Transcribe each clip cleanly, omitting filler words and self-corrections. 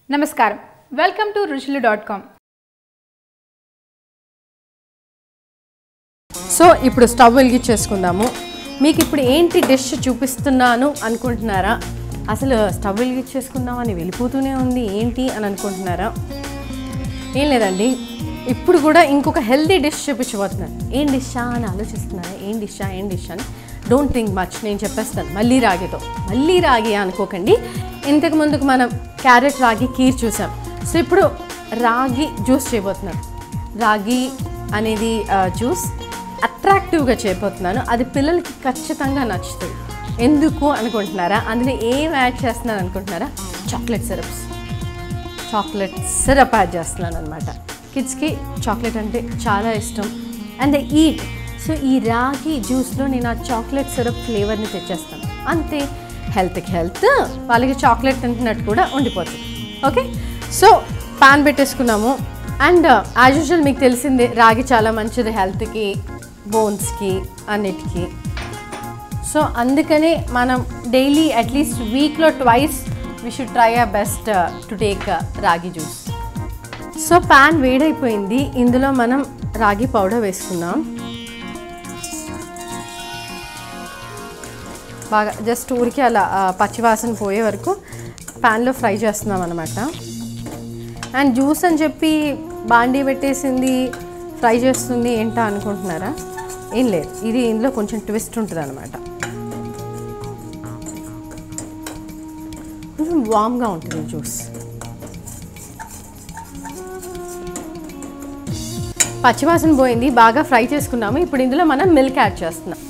నమస్కారం welcome to ruchilu.com. So ఇప్పుడు stove వెలిగించేసుకుందాము. మీకు ఇప్పుడు ఏంటి డిష్ చూపిస్తున్నాను అనుకుంటున్నారా? అసలు స్టవ్ వెలిగించేసుకుందామని వెళ్ళిపోతూనే ఉంది ఏంటి అని అనుకుంటున్నారా? ఏం లేదండి, ఇప్పుడు కూడా ఇంకొక హెల్తీ డిష్ చూపించబోతున్నాను. ఏం డిషా అని ఆలోచిస్తున్నారా? ఏం డిష్ అని డోంట్ థింక్ మచ్, నేను చెప్పేస్తాను. మళ్ళీ రాగి అనుకోకండి. ఇంతకు ముందుకు మనం క్యారెట్ రాగి కీర్ చూసాం. సో ఇప్పుడు రాగి జ్యూస్ చేయబోతున్నాను. రాగి అనేది జ్యూస్ అట్రాక్టివ్గా చేయబోతున్నాను. అది పిల్లలకి ఖచ్చితంగా నచ్చుతుంది. ఎందుకు అనుకుంటున్నారా? అందులో ఏం యాడ్ చేస్తున్నాను అనుకుంటున్నారా? చాక్లెట్ సిరప్ యాడ్ చేస్తున్నాను అనమాట. కిడ్స్కి చాక్లెట్ అంటే చాలా ఇష్టం అండ్ దే ఈట్. సో ఈ రాగి జ్యూస్లో నేను ఆ చాక్లెట్ సిరప్ ఫ్లేవర్ని తెచ్చేస్తాను. అంతే, హెల్త్కి హెల్త్, వాళ్ళకి చాక్లెట్ తింటున్నట్టు కూడా ఉండిపోతుంది. ఓకే, సో పాన్ పెట్టేసుకున్నాము. అండ్ యాజ్ యూజువల్ మీకు తెలిసిందే, రాగి చాలా మంచిది హెల్త్కి, బోన్స్కి, అన్నిటికీ. సో అందుకనే మనం డైలీ అట్లీస్ట్ వీక్లో twice we should try our best to take ragi juice. So pan వేడైపోయింది. ఇందులో మనం రాగి పౌడర్ వేసుకుందాం. బాగా జస్ట్ ఊరికి అలా పచ్చివాసన పోయే వరకు ప్యాన్లో ఫ్రై చేస్తున్నాం అనమాట. అండ్ జ్యూస్ అని చెప్పి బాండీ పెట్టేసింది ఫ్రై చేస్తుంది ఏంటా అనుకుంటున్నారా? ఏం లేదు, ఇది ఇందులో కొంచెం ట్విస్ట్ ఉంటుంది అనమాట. కొంచెం వామ్గా ఉంటుంది జ్యూస్. పచ్చివాసన పోయింది, బాగా ఫ్రై చేసుకున్నాము. ఇప్పుడు ఇందులో మనం మిల్క్ యాడ్ చేస్తున్నాం.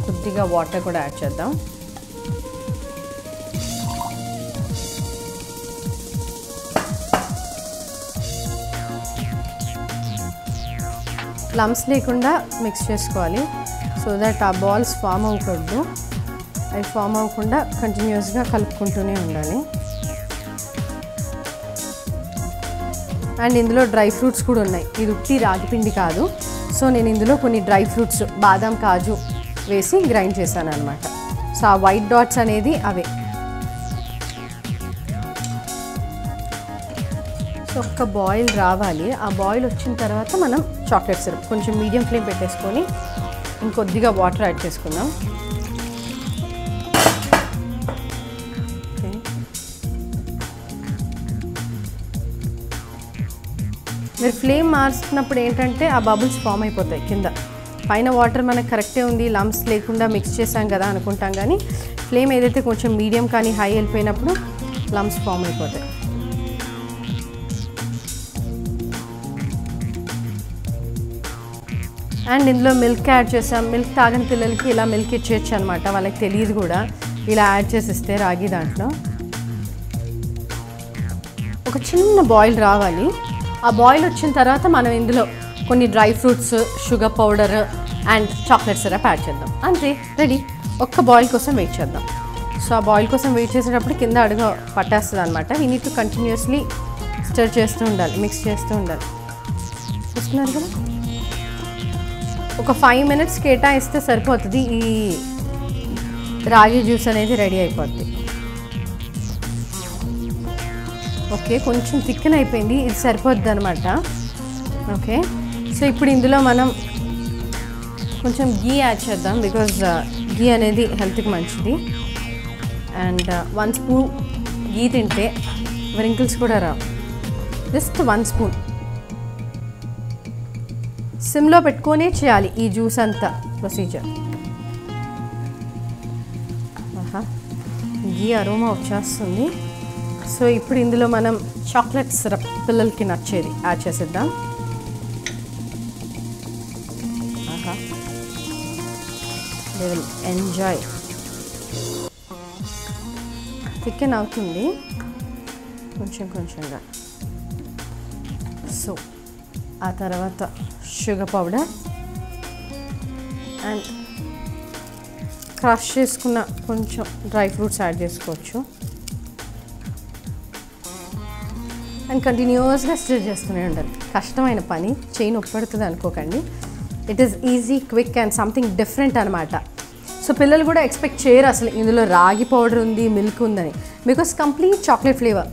కొద్దిగా వాటర్ కూడా యాడ్ చేద్దాం. లమ్స్ లేకుండా మిక్స్ చేసుకోవాలి. సో దట్ ఆ బాల్స్ ఫామ్ అవ్వకూడదు. అవి ఫామ్ అవ్వకుండా కంటిన్యూస్గా కలుపుకుంటూనే ఉండాలి. అండ్ ఇందులో డ్రై ఫ్రూట్స్ కూడా ఉన్నాయి. ఇది ఉట్టి రాగిపిండి కాదు. సో నేను ఇందులో కొన్ని డ్రై ఫ్రూట్స్, బాదం, కాజు వేసి గ్రైండ్ చేశాను అనమాట. సో ఆ వైట్ డాట్స్ అనేది అవే. సో ఒక్క బాయిల్ రావాలి. ఆ బాయిల్ వచ్చిన తర్వాత మనం చాక్లెట్ సిరప్ కొంచెం మీడియం ఫ్లేమ్ పెట్టేసుకొని ఇంకొద్దిగా వాటర్ యాడ్ చేసుకుందాం. ఓకే, మీరు ఫ్లేమ్ మార్చుతున్నప్పుడు ఏంటంటే ఆ బబుల్స్ ఫామ్ అయిపోతాయి కింద. పైన వాటర్ మనకు కరెక్టే ఉంది, లమ్స్ లేకుండా మిక్స్ చేసాం కదా అనుకుంటాం, కానీ ఫ్లేమ్ ఏదైతే కొంచెం మీడియం కానీ హై వెళ్ళిపోయినప్పుడు లమ్స్ ఫామ్ అయిపోతాయి. అండ్ ఇందులో మిల్క్ యాడ్ చేసాం. మిల్క్ తాగని పిల్లలకి ఇలా మిల్క్ ఇచ్చేయచ్చు అనమాట, వాళ్ళకి తెలియదు కూడా. ఇలా యాడ్ చేసిస్తే రాగి దాంట్లో ఒక చిన్న బాయిల్ రావాలి. ఆ బాయిల్ వచ్చిన తర్వాత మనం ఇందులో కొన్ని dry fruits, sugar powder and chocolate syrup add చేద్దాం. అంతే, రెడీ. ఒక్క బాయిల్ కోసం వెయిట్ చేద్దాం. సో ఆ బాయిల్ కోసం వెయిట్ చేసేటప్పుడు కింద అడుగు పట్టేస్తుంది అనమాట. వీ నీడ్ టు కంటిన్యూస్లీ స్టర్ చేస్తూ ఉండాలి, మిక్స్ చేస్తూ ఉండాలి. చూస్తున్నారు కదా, ఒక 5 minutes కేటాయిస్తే సరిపోతుంది. ఈ రాగి జ్యూస్ అనేది రెడీ అయిపోద్ది. ఓకే, కొంచెం థిక్కన్ అయిపోయింది, ఇది సరిపోద్ది అనమాట. ఓకే, సో ఇప్పుడు ఇందులో మనం కొంచెం గీ యాడ్ చేద్దాం. బికాజ్ గీ అనేది హెల్త్కి మంచిది. అండ్ 1 spoon గీ తింటే వ్రింకిల్స్ కూడా రావు. Just 1 spoon. సిమ్లో పెట్టుకొనే చేయాలి ఈ జ్యూస్ అంతా ప్రొసీజర్. గీ అరోమా వచ్చేస్తుంది. సో ఇప్పుడు ఇందులో మనం చాక్లెట్ సిరప్, పిల్లలకి నచ్చేది, యాడ్ చేసేద్దాం. They will enjoy. థికెన్ అవుతుంది కొంచెంగా. సో ఆ తర్వాత షుగర్ పౌడర్ అండ్ క్రష్ చేసుకున్న కొంచెం డ్రై ఫ్రూట్స్ యాడ్ చేసుకోవచ్చు. అండ్ కంటిన్యూస్గా స్టిర్ చేస్తూనే ఉండాలి. కష్టమైన పని, చేయి నొప్పి పడుతుంది అనుకోకండి. It is easy, quick and something different అనమాట. సో పిల్లలు కూడా ఎక్స్పెక్ట్ చేయరు అసలు ఇందులో రాగి పౌడర్ ఉంది, మిల్క్ ఉందని. Because complete chocolate flavour.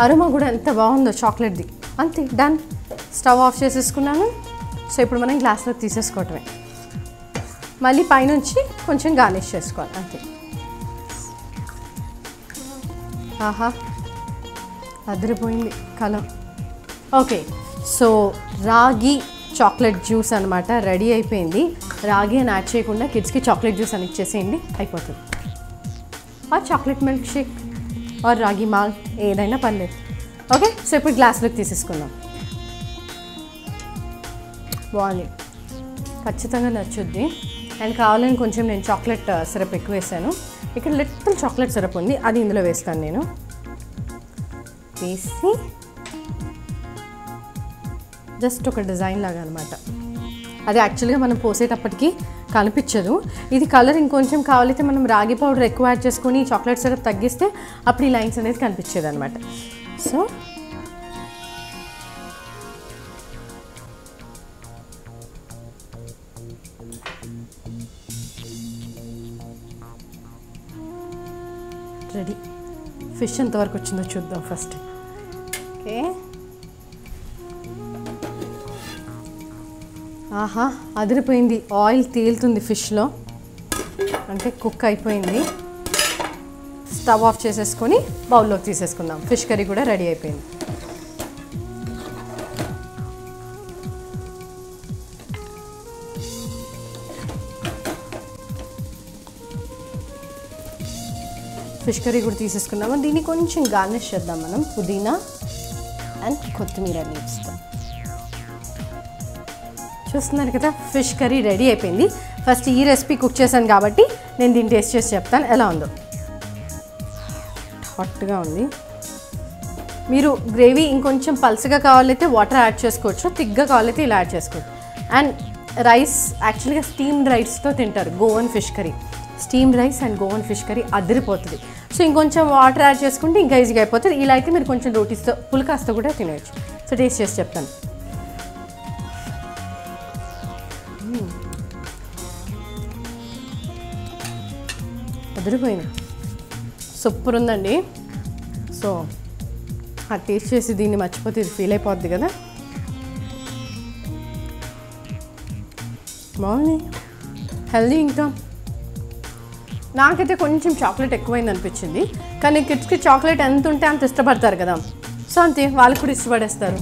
Aroma కూడా ఎంత బాగుందో చాక్లెట్ది. అంతే, డన్. స్టవ్ ఆఫ్ చేసేసుకున్నాను. సో ఇప్పుడు మనం గ్లాస్లో తీసేసుకోవటమే. మళ్ళీ పైనుంచి కొంచెం గార్నిష్ చేసుకోవాలి అంతే. ఆహా, అదిరిపోయింది కలర్. ఓకే, సో రాగి చాక్లెట్ జ్యూస్ అనమాట రెడీ అయిపోయింది. రాగి అని యాడ్ చేయకుండా కిడ్స్కి చాక్లెట్ జ్యూస్ అని ఇచ్చేసేయండి, అయిపోతుంది. Or chocolate milk shake or ragi malt ఏదైనా పర్లేదు. ఓకే, సో ఇప్పుడు గ్లాస్లోకి తీసేసుకుందాం. బాగుంది, ఖచ్చితంగా నచ్చుద్ది. అండ్ కావాలని కొంచెం నేను చాక్లెట్ సిరప్ ఎక్కువ వేసాను. ఇక్కడ లిటిల్ చాక్లెట్ సిరప్ ఉంది, అది ఇందులో వేస్తాను నేను. వేసి జస్ట్ ఒక డిజైన్ లాగా అనమాట. అది యాక్చువల్గా మనం పోసేటప్పటికి కనిపించదు. ఇది కలర్ ఇంకొంచెం కావాలైతే మనం రాగి పౌడర్ ఎక్కువ యాడ్ చేసుకొని చాక్లెట్ సిరప్ తగ్గిస్తే అప్పుడు ఈ లైన్స్ అనేది కనిపించేది అనమాట. So ready. ఫిష్ ఎంతవరకు వచ్చిందో చూద్దాం ఫస్ట్. ఓకే, ఆహా అదిరిపోయింది. ఆయిల్ తేలుతుంది ఫిష్లో, అంటే కుక్ అయిపోయింది. స్టవ్ ఆఫ్ చేసేసుకొని బౌల్లోకి తీసేసుకుందాం. ఫిష్ కర్రీ కూడా రెడీ అయిపోయింది. ఫిష్ కర్రీ కూడా తీసేసుకున్నాము. దీన్ని కొంచెం గార్నిష్ చేద్దాం మనం పుదీనా అండ్ కొత్తిమీర లీవ్స్తో. చూస్తున్నారు కదా, ఫిష్ కర్రీ రెడీ అయిపోయింది. ఫస్ట్ ఈ రెసిపీ కుక్ చేశాను కాబట్టి నేను దీన్ని టేస్ట్ చేసి చెప్తాను ఎలా ఉందో. హాట్గా ఉంది. మీరు గ్రేవీ ఇంకొంచెం పల్సగా కావాలైతే వాటర్ యాడ్ చేసుకోవచ్చు, థిక్గా కావాలైతే ఇలా యాడ్ చేసుకోవచ్చు. అండ్ రైస్ యాక్చువల్గా స్టీమ్డ్ రైస్తో తింటారు Goan fish curry. Steamed rice and Goan fish curry అదిరిపోతుంది. సో ఇంకొంచెం వాటర్ యాడ్ చేసుకుంటే ఇంకా ఈజీగా అయిపోతుంది. ఇలా అయితే మీరు కొంచెం రోటీస్తో పుల్కాస్తో కూడా తినవచ్చు. సో టేస్ట్ చేసి చెప్తాను. అదిరిపోయింది, సూపర్ ఉందండి. సో ఆ టేస్ట్ చేసి దీన్ని మర్చిపోతే ఇది ఫీల్ అయిపోద్ది కదా. బాగుంది, హెల్దీ. ఇంకా నాకైతే కొంచెం చాక్లెట్ ఎక్కువైంది అనిపించింది, కానీ కిడ్స్కి చాక్లెట్ ఎంత ఉంటే అంత ఇష్టపడతారు కదా. సో అంతే, వాళ్ళు కూడా ఇష్టపడేస్తారు.